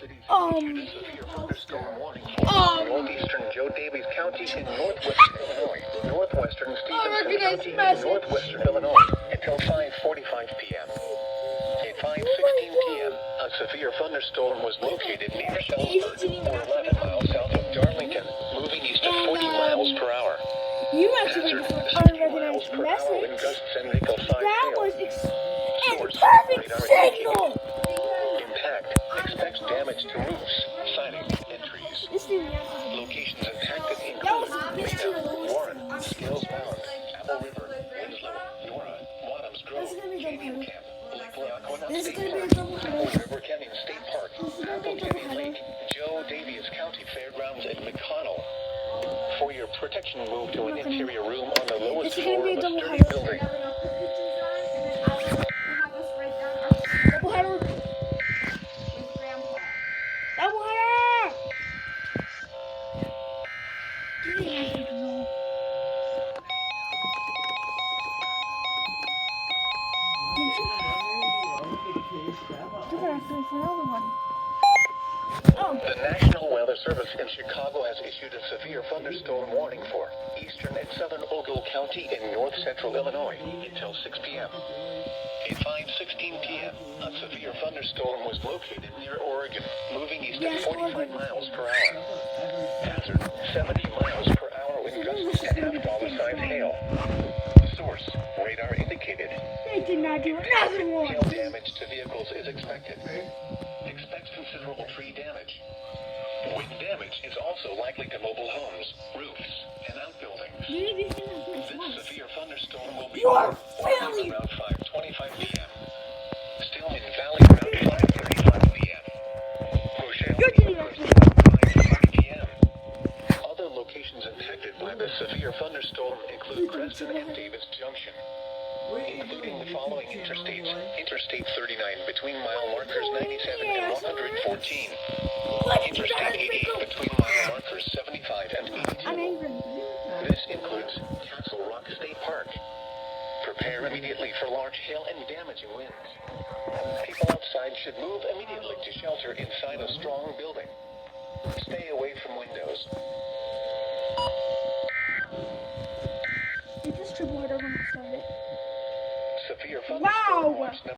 cities issued a severe thunderstorm warning for northeastern Joe Davies County in northwestern Illinois, northwestern Stevenson County in northwestern Illinois until 5:45 p.m. At 5:16 p.m., a severe thunderstorm was located near Ellsberg, or 11 miles south of Darlington, moving east at 40 miles per hour. You activated an unrecognized message. That was a perfect signal! Impact expects damage to roofs, siding, and trees. Locations impacted include Warren, Scales Mound, Apple River, Winslow, Nora, Wadhams Grove, Canyon Camp, Lake Loacona State Park, Apple River Canyon State Park, Apple Canyon Lake, Joe Davies County Fairgrounds, and McConnell. For your protection, move to an interior room on the lowest floor of a sturdy building. The National Weather Service in Chicago has issued a severe thunderstorm warning for eastern and southern Ogle County in north central Illinois until 6 p.m. At 5:16 p.m., a severe thunderstorm was located near Oregon, moving east at 45 miles per hour. Hazard, 70 miles per hour with gusts and half-dollar-sized hail. Source, radar indicated. They did not do another one. Hail damage to vehicles is expected. Expects considerable tree damage. Wind damage is also likely to mobile homes, roofs, and outbuildings. This severe thunderstorm will be around 5:25 p.m. Stillman Valley around 5:35 p.m. Rochelle around 5:30 p.m. Other locations impacted by the severe thunderstorm include Creston and Davis Junction, including the following interstates: Interstate 39 between mile markers 97 and 114, Interstate 88 between mile markers 75 and 82. This includes Castle Rock State Park. Prepare immediately for large hail and damaging winds. People outside should move immediately to shelter inside a strong building. Stay away from windows. Did this triple header when I started? Severe thunderstorm watch number